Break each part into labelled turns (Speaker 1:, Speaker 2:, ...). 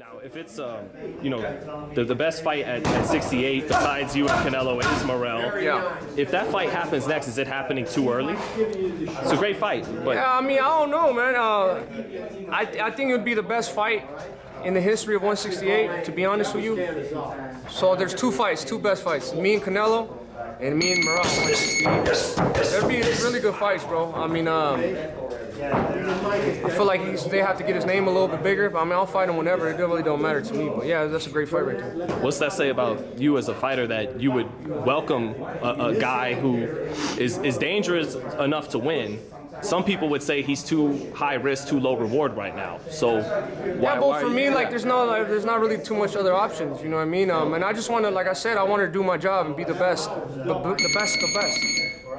Speaker 1: Now, if it's, you know, the best fight at 68 besides you and Canelo is Morrell.
Speaker 2: Yeah.
Speaker 1: If that fight happens next, is it happening too early? It's a great fight, but
Speaker 2: Yeah, I mean, I don't know, man. I think it would be the best fight in the history of 168, to be honest with you. So there's two fights, two best fights. Me and Canelo, and me and Morrell. That'd be really good fights, bro. I mean, I feel like they have to get his name a little bit bigger. But I mean, I'll fight him whenever. It really don't matter to me. But yeah, that's a great fight right there.
Speaker 1: What's that say about you as a fighter that you would welcome a guy who is dangerous enough to win? Some people would say he's too high risk, too low reward right now. So why?
Speaker 2: Yeah, but for me, like, there's not really too much other options. You know what I mean? And I just want to, like I said, I want to do my job and be the best, the best.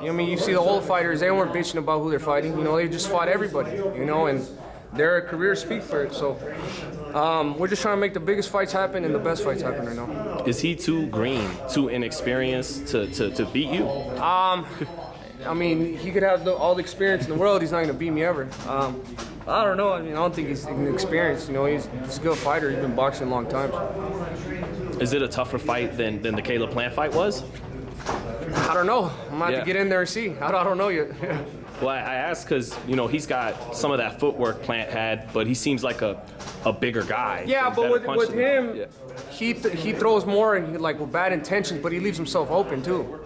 Speaker 2: You know what I mean? You see the old fighters, they weren't bitching about who they're fighting. You know, they just fought everybody. You know, and their careers speak for it. So we're just trying to make the biggest fights happen and the best fights happen right now.
Speaker 1: Is he too green, too inexperienced to beat you?
Speaker 2: I mean, he could have all the experience in the world. He's not going to beat me ever. I don't know. I mean, I don't think he's inexperienced. You know, he's a good fighter. He's been boxing a long time.
Speaker 1: Is it a tougher fight than the Caleb Plant fight was?
Speaker 2: I don't know. I'm going to have to get in there and see. I don't know yet.
Speaker 1: Well, I asked because, you know, he's got some of that footwork Plant had, but he seems like a bigger guy.
Speaker 2: Yeah, but with him, yeah. he throws more like with bad intentions, but he leaves himself open too.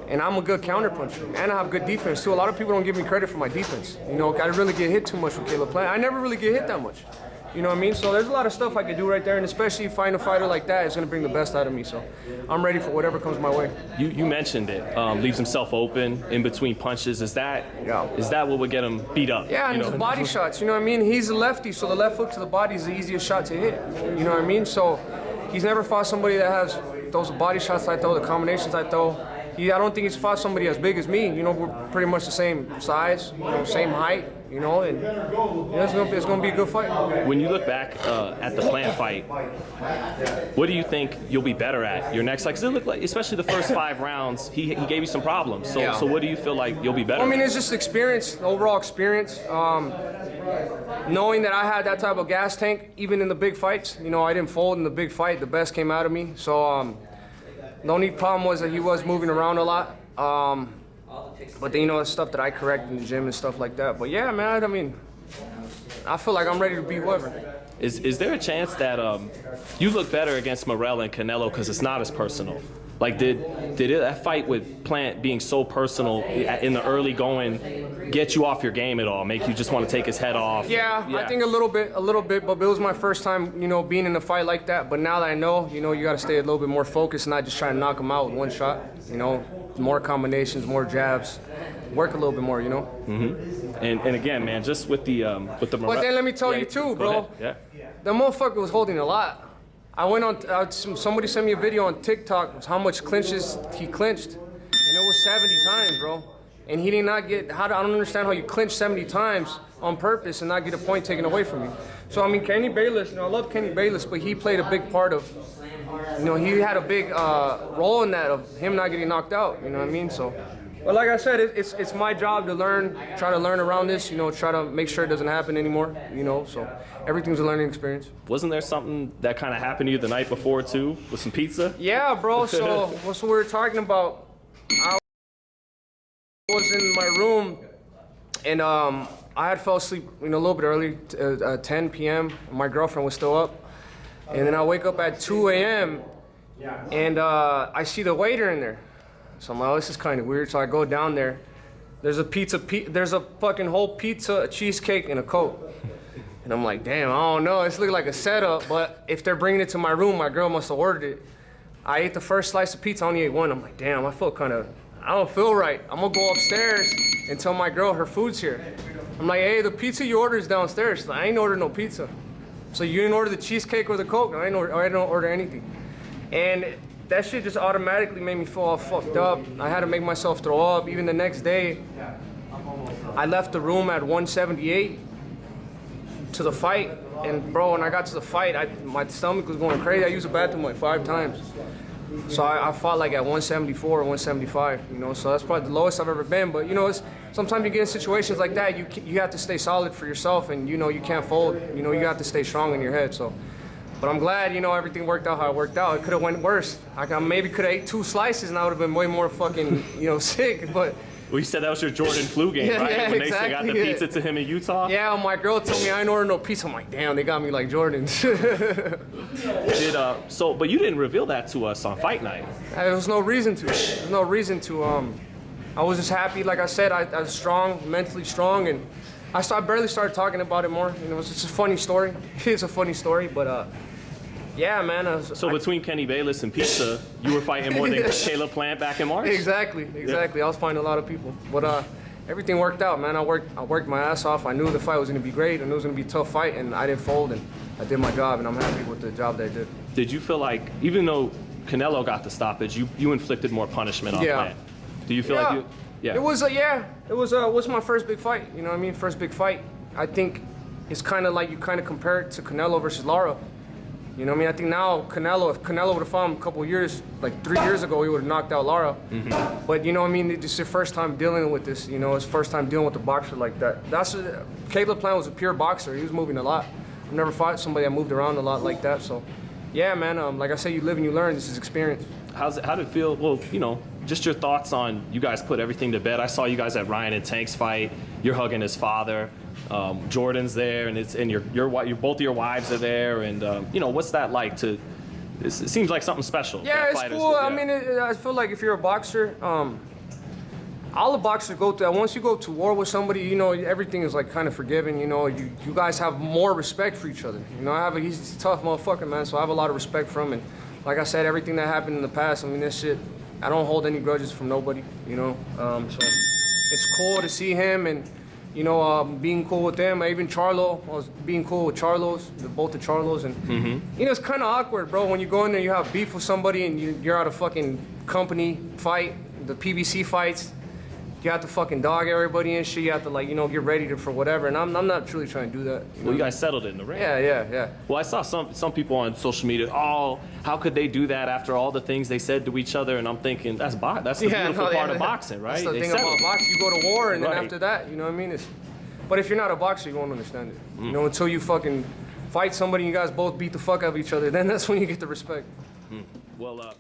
Speaker 2: And I'm a good counterpuncher, and I have good defense too. A lot of people don't give me credit for my defense. You know, I really get hit too much with Caleb Plant. I never really get hit that much. You know what I mean? So there's a lot of stuff I could do right there, and especially fighting a fighter like that is going to bring the best out of me. So I'm ready for whatever comes my way.
Speaker 1: You mentioned it. Leaves himself open in between punches. Is that what would get him beat up?
Speaker 2: Yeah, and his body shots. You know what I mean? He's a lefty, so the left hook to the body is the easiest shot to hit. You know what I mean? So he's never fought somebody that has those body shots I throw, the combinations I throw. I don't think he's fought somebody as big as me. You know, we're pretty much the same size, you know, same height, you know, and yeah, it's gonna be a good fight.
Speaker 1: When you look back at the Plant fight, what do you think you'll be better at your next fight? Because it looked like, especially the first 5 rounds, he gave you some problems. So what do you feel like you'll be better
Speaker 2: at? I mean, it's just experience, overall experience. Knowing that I had that type of gas tank, even in the big fights, you know, I didn't fold in the big fight. The best came out of me. So. The only problem was that he was moving around a lot. But then, you know, the stuff that I correct in the gym and stuff like that. But yeah, man, I mean, I feel like I'm ready to beat whoever.
Speaker 1: Is there a chance that you look better against Morrell and Canelo because it's not as personal? Like, did that fight with Plant being so personal in the early going get you off your game at all? Make you just want to take his head off?
Speaker 2: Yeah, I think a little bit. But it was my first time, you know, being in a fight like that. But now that I know, you know, you got to stay a little bit more focused and not just try to knock him out with one shot. You know, more combinations, more jabs, work a little bit more. You know.
Speaker 1: Mm-hmm. And again, man, just with the Morrell.
Speaker 2: But then let me tell you too, bro.
Speaker 1: Yeah.
Speaker 2: The motherfucker was holding a lot. I went on, somebody sent me a video on TikTok of how much clinches he clinched, and it was 70 times, bro. And he did not get, I don't understand how you clinch 70 times on purpose and not get a point taken away from you. So, I mean, Kenny Bayless, you know, I love Kenny Bayless, but he played a big part of, you know, he had a big role in that of him not getting knocked out, you know what I mean? So, but like I said, it's my job to try to learn around this, you know, try to make sure it doesn't happen anymore, you know, so everything's a learning experience.
Speaker 1: Wasn't there something that kind of happened to you the night before, too, with some pizza?
Speaker 2: Yeah, bro, so what we were talking about, I was in my room, and I had fell asleep, you know, a little bit early, 10 p.m., my girlfriend was still up, and then I wake up at 2 a.m., and I see the waiter in there. So I'm like, oh, this is kind of weird. So I go down there. There's a there's a fucking whole pizza, a cheesecake, and a Coke. And I'm like, damn, I don't know. It's looking like a setup, but if they're bringing it to my room, my girl must have ordered it. I ate the first slice of pizza, I only ate one. I'm like, damn, I don't feel right. I'm gonna go upstairs and tell my girl her food's here. I'm like, hey, the pizza you ordered is downstairs. She's like, I ain't ordered no pizza. So you didn't order the cheesecake or the Coke? No, I didn't order anything. And that shit just automatically made me feel all fucked up. I had to make myself throw up. Even the next day, I left the room at 178 to the fight. And bro, when I got to the fight, my stomach was going crazy. I used the bathroom like 5 times. So I fought like at 174 or 175, you know, so that's probably the lowest I've ever been. But, you know, sometimes you get in situations like that, you have to stay solid for yourself, and, you know, you can't fold. You know, you have to stay strong in your head. So But I'm glad, you know, everything worked out how it worked out. It could have went worse. I maybe could have ate 2 slices and I would have been way more fucking, you know, sick. But
Speaker 1: well, you said that was your Jordan flu game,
Speaker 2: Yeah,
Speaker 1: right?
Speaker 2: yeah,
Speaker 1: When
Speaker 2: exactly,
Speaker 1: they got the pizza to him in Utah?
Speaker 2: yeah, my girl told me I ain't order no pizza. I'm like, damn, they got me like Jordan.
Speaker 1: But you didn't reveal that to us on fight night.
Speaker 2: There was no reason to. There was no reason to. I was just happy. Like I said, I was strong, mentally strong, and I barely started talking about it more. You know, it's just a funny story. It's a funny story, but yeah, man.
Speaker 1: Between Kenny Bayless and pizza, you were fighting more than Caleb Plant back in March?
Speaker 2: Exactly.
Speaker 1: Yeah.
Speaker 2: I was fighting a lot of people, but everything worked out, man. I worked my ass off. I knew the fight was gonna be great, and it was gonna be a tough fight, and I didn't fold, and I did my job, and I'm happy with the job that I did.
Speaker 1: Did you feel like, even though Canelo got the stoppage, you inflicted more punishment on Plant? Do you feel like you? Yeah.
Speaker 2: It was my first big fight. You know what I mean? First big fight. I think it's kind of like you kind of compare it to Canelo versus Lara. You know what I mean? I think now if Canelo would have fought him a couple years, like 3 years ago, he would have knocked out Lara. Mm-hmm. But you know what I mean? It's just your first time dealing with this. You know, it's first time dealing with a boxer like that. Caleb Plant was a pure boxer. He was moving a lot. I've never fought somebody that moved around a lot like that. So, yeah, man. Like I say, you live and you learn. This is experience.
Speaker 1: How did it feel? Well, you know, just your thoughts on, you guys put everything to bed. I saw you guys at Ryan and Tank's fight. You're hugging his father. Jordan's there, and your both of your wives are there. And you know, what's that like to? It seems like something special.
Speaker 2: Yeah, it's cool. I mean, I feel like if you're a boxer, all the boxers go through that. Once you go to war with somebody, you know, everything is like kind of forgiven. You know, you guys have more respect for each other. You know, he's a tough motherfucker, man. So I have a lot of respect for him. And like I said, everything that happened in the past, I mean, this shit, I don't hold any grudges from nobody. You know, so it's cool to see him and, you know, being cool with them. Even Charlo, I was being cool with both the Charlos. And, you know, it's kind of awkward, bro, when you go in there, you have beef with somebody and you're at a fucking company fight, the PBC fights. You have to fucking dog everybody and shit. You have to, like, you know, get ready for whatever. And I'm not truly trying to do that.
Speaker 1: Well, you guys settled it in the ring.
Speaker 2: Yeah.
Speaker 1: Well, I saw some people on social media, oh, how could they do that after all the things they said to each other? And I'm thinking, that's the beautiful part of boxing, right?
Speaker 2: That's the thing about boxing. You go to war, and then after that, you know what I mean? But if you're not a boxer, you won't understand it. You know, until you fucking fight somebody and you guys both beat the fuck out of each other, then that's when you get the respect.
Speaker 1: Well,